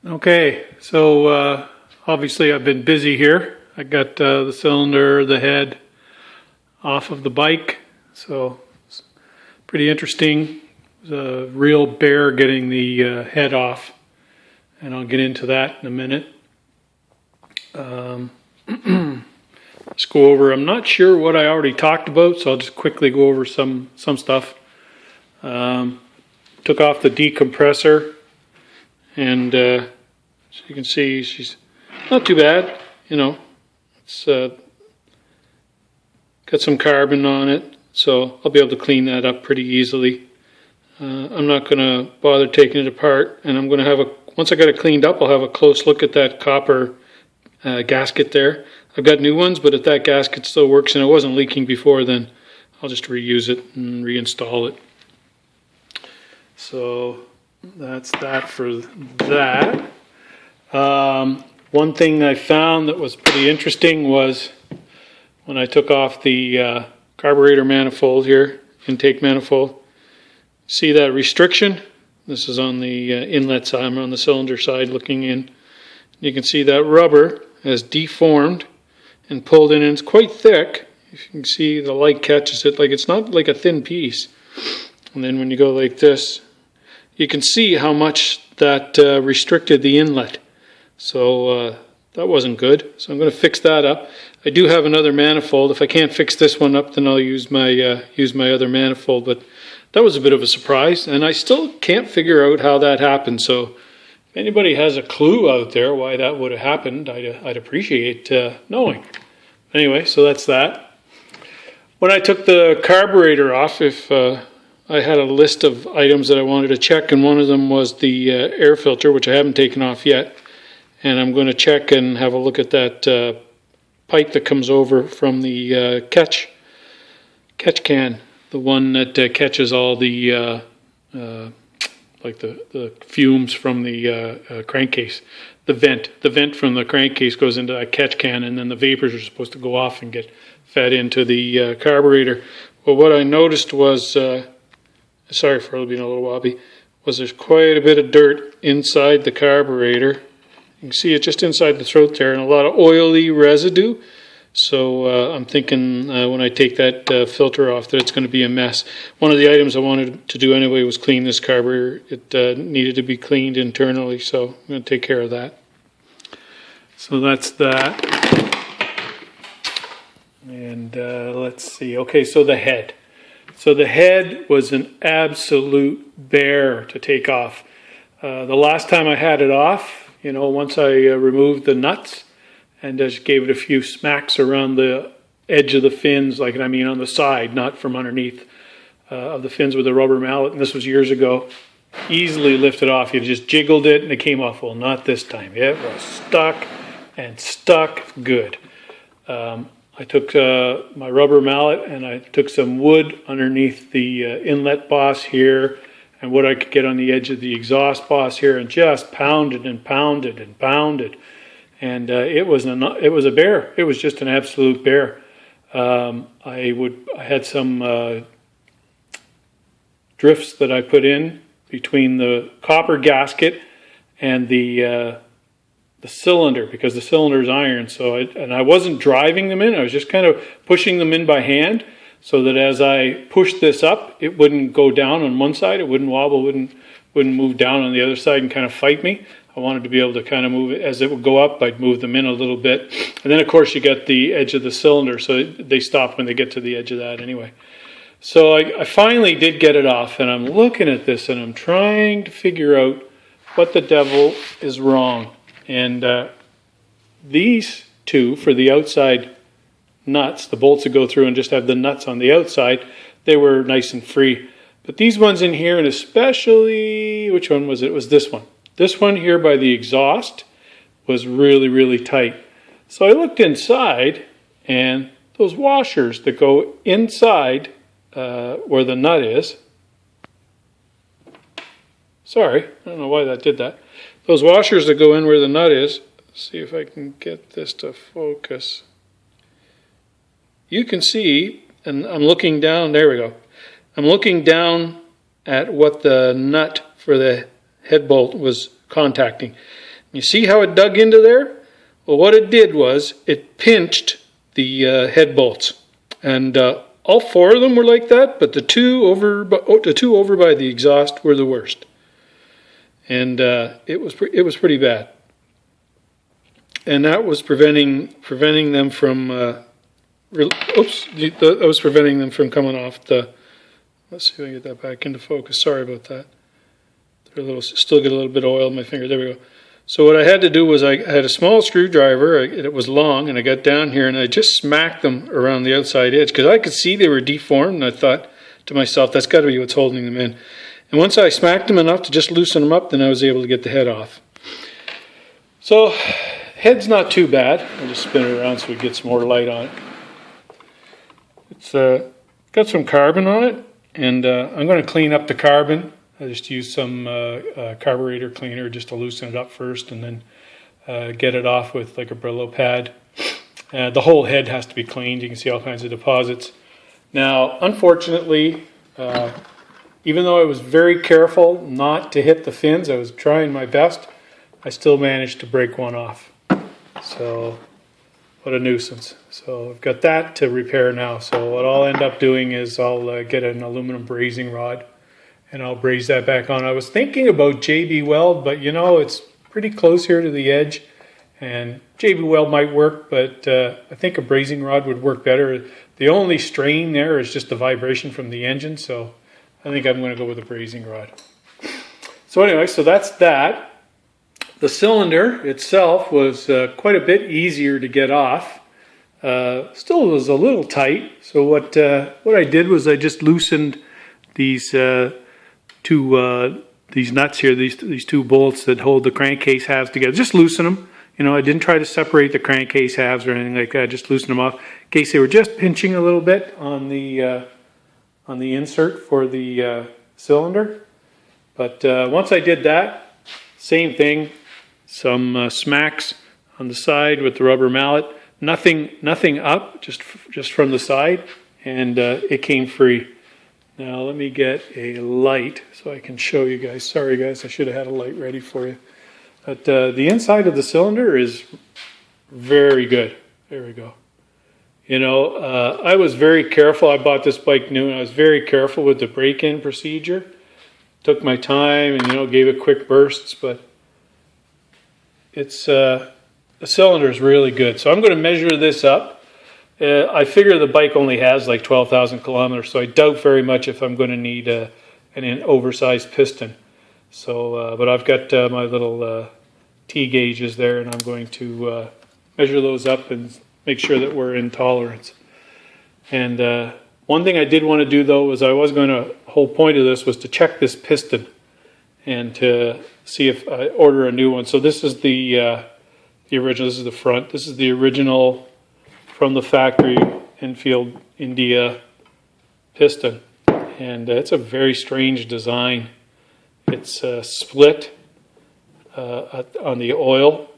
Okay, so obviously I've been busy here. I got the cylinder, the head off of the bike, so it's pretty interesting. It was a real bear getting the head off, and I'll get into that in a minute. Let's go over, I'm not sure what I already talked about, so I'll just quickly go over some stuff. Took off the decompressor, and as you can see, she's not too bad, you know. It's got some carbon on it, so I'll be able to clean that up pretty easily. I'm not going to bother taking it apart, and I'm going to have once I got it cleaned up, I'll have a close look at that copper gasket there. I've got new ones, but if that gasket still works and it wasn't leaking before, then I'll just reuse it and reinstall it. So that's that for that. One thing I found that was pretty interesting was when I took off the carburetor manifold here, intake manifold. See that restriction? This is on the inlet side. I'm on the cylinder side looking in. You can see that rubber has deformed and pulled in, and it's quite thick. If you can see, the light catches it. Like, it's not like a thin piece. And then when you go like this, you can see how much that restricted the inlet. So that wasn't good. So I'm going to fix that up. I do have another manifold. If I can't fix this one up, then I'll use my other manifold. But that was a bit of a surprise, and I still can't figure out how that happened. So if anybody has a clue out there why that would have happened, I'd appreciate knowing. Anyway, so that's that. When I took the carburetor off, I had a list of items that I wanted to check, and one of them was the air filter, which I haven't taken off yet. And I'm going to check and have a look at that pipe that comes over from the catch can, the one that catches all the like the fumes from the crankcase. The vent from the crankcase goes into that catch can, and then the vapors are supposed to go off and get fed into the carburetor. Well, what I noticed was, sorry for being a little wobbly, was there's quite a bit of dirt inside the carburetor. You can see it just inside the throat there, and a lot of oily residue. So I'm thinking when I take that filter off that it's going to be a mess. One of the items I wanted to do anyway was clean this carburetor. It needed to be cleaned internally, so I'm going to take care of that. So that's that. And let's see. Okay, so the head. So the head was an absolute bear to take off. The last time I had it off, you know, once I removed the nuts and just gave it a few smacks around the edge of the fins, like, I mean on the side, not from underneath of the fins with a rubber mallet, and this was years ago, easily lifted off. You just jiggled it and it came off. Well, not this time. It was stuck, and stuck good. I took my rubber mallet and I took some wood underneath the inlet boss here and what I could get on the edge of the exhaust boss here, and just pounded and pounded and pounded. And it was a bear. It was just an absolute bear. I had some drifts that I put in between the copper gasket and the cylinder, because the cylinder is iron. So I wasn't driving them in. I was just kind of pushing them in by hand, so that as I pushed this up, it wouldn't go down on one side. It wouldn't wobble. Wouldn't move down on the other side and kind of fight me. I wanted to be able to kind of move it. As it would go up, I'd move them in a little bit. And then, of course, you get the edge of the cylinder, so they stop when they get to the edge of that anyway. So I finally did get it off, and I'm looking at this, and I'm trying to figure out what the devil is wrong. And these two, for the outside nuts, the bolts that go through and just have the nuts on the outside, they were nice and free. But these ones in here, and especially, which one was it? It was this one. This one here by the exhaust was really, really tight. So I looked inside, and those washers that go inside where the nut is, sorry, I don't know why that did that. Those washers that go in where the nut is, let's see if I can get this to focus. You can see, and I'm looking down, there we go. I'm looking down at what the nut for the head bolt was contacting. You see how it dug into there? Well, what it did was it pinched the head bolts, and all 4 of them were like that, but the two over by the exhaust were the worst, and it was pretty bad, and that was preventing them from that was preventing them from coming off the. Let's see if I can get that back into focus. Sorry about that. They're still get a little bit of oil in my finger. There we go. So what I had to do was I had a small screwdriver. It was long, and I got down here and I just smacked them around the outside edge because I could see they were deformed, and I thought to myself, that's got to be what's holding them in. And once I smacked them enough to just loosen them up, then I was able to get the head off. So head's not too bad. I'll just spin it around so we get some more light on it. It's got some carbon on it, and I'm going to clean up the carbon. I just use some carburetor cleaner just to loosen it up first, and then get it off with like a Brillo pad. The whole head has to be cleaned. You can see all kinds of deposits. Now, unfortunately, even though I was very careful not to hit the fins, I was trying my best, I still managed to break one off. So, what a nuisance. So I've got that to repair now. So what I'll end up doing is I'll get an aluminum brazing rod, and I'll braze that back on. I was thinking about JB Weld, but you know, it's pretty close here to the edge, and JB Weld might work, but I think a brazing rod would work better. The only strain there is just the vibration from the engine, so I think I'm going to go with a brazing rod. So anyway, so that's that. The cylinder itself was quite a bit easier to get off. Still was a little tight, so what I did was I just loosened these these nuts here, these 2 bolts that hold the crankcase halves together. Just loosen them. You know, I didn't try to separate the crankcase halves or anything like that. Just loosen them off in case they were just pinching a little bit on the insert for the cylinder. But once I did that, same thing. Some smacks on the side with the rubber mallet. Nothing up, just from the side, and it came free. Now let me get a light so I can show you guys. Sorry guys, I should have had a light ready for you. But the inside of the cylinder is very good. There we go. You know, I was very careful. I bought this bike new, and I was very careful with the break-in procedure. Took my time and, you know, gave it quick bursts, but it's the cylinder is really good. So I'm going to measure this up. I figure the bike only has like 12,000 kilometers, so I doubt very much if I'm going to need an oversized piston. So, but I've got my little T gauges there, and I'm going to measure those up and make sure that we're in tolerance. And one thing I did want to do though was the whole point of this was to check this piston and to see if I order a new one. So this is the original. This is the front. This is the original from the factory Enfield India piston, and it's a very strange design. It's split on the oil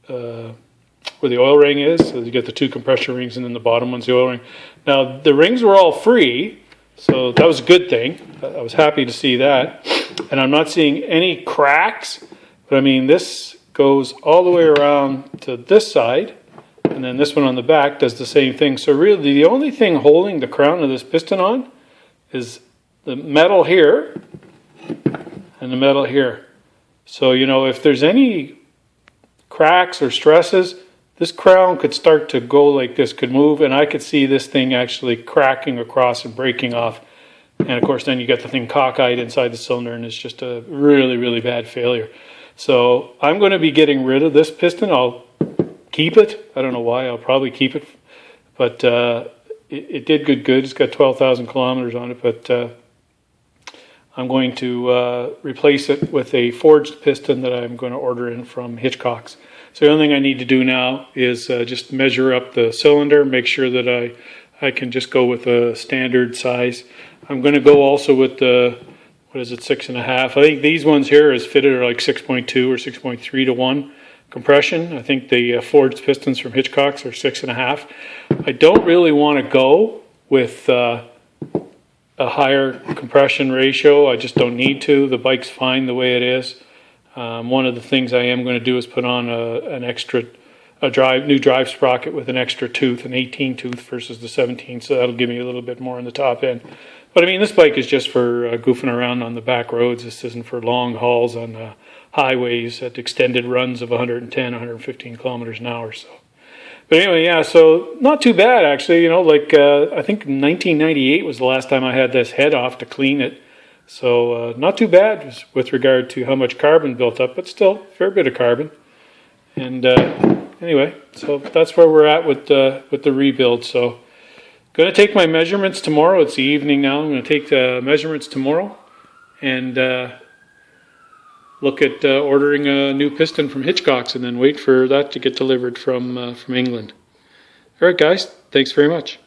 where the oil ring is. So you get the 2 compression rings, and then the bottom one's the oil ring. Now the rings were all free, so that was a good thing. I was happy to see that, and I'm not seeing any cracks. But I mean, this goes all the way around to this side, and then this one on the back does the same thing. So really the only thing holding the crown of this piston on is the metal here and the metal here. So, you know, if there's any cracks or stresses, this crown could start to go like this, could move, and I could see this thing actually cracking across and breaking off. And of course then you get the thing cockeyed inside the cylinder, and it's just a really, really bad failure. So I'm going to be getting rid of this piston. I'll keep it. I don't know why. I'll probably keep it. But it did good. It's got 12,000 kilometers on it. But I'm going to replace it with a forged piston that I'm going to order in from Hitchcocks. So the only thing I need to do now is just measure up the cylinder, make sure that I can just go with a standard size. I'm going to go also with the, 6.5. I think these ones here is fitted are like 6.2 or 6.3 to 1 compression. I think the forged pistons from Hitchcocks are 6.5. I don't really want to go with a higher compression ratio. I just don't need to. The bike's fine the way it is. One of the things I am going to do is put on a new drive sprocket with an extra tooth, an 18 tooth versus the 17, so that'll give me a little bit more on the top end. But I mean, this bike is just for goofing around on the back roads. This isn't for long hauls on highways at extended runs of 110, 115 kilometers an hour. So, but anyway, yeah, so not too bad actually. You know, like I think 1998 was the last time I had this head off to clean it. So not too bad with regard to how much carbon built up, but still a fair bit of carbon. And anyway, so that's where we're at with the rebuild. So going to take my measurements tomorrow. It's the evening now. I'm going to take the measurements tomorrow and look at ordering a new piston from Hitchcocks, and then wait for that to get delivered from England. All right, guys. Thanks very much.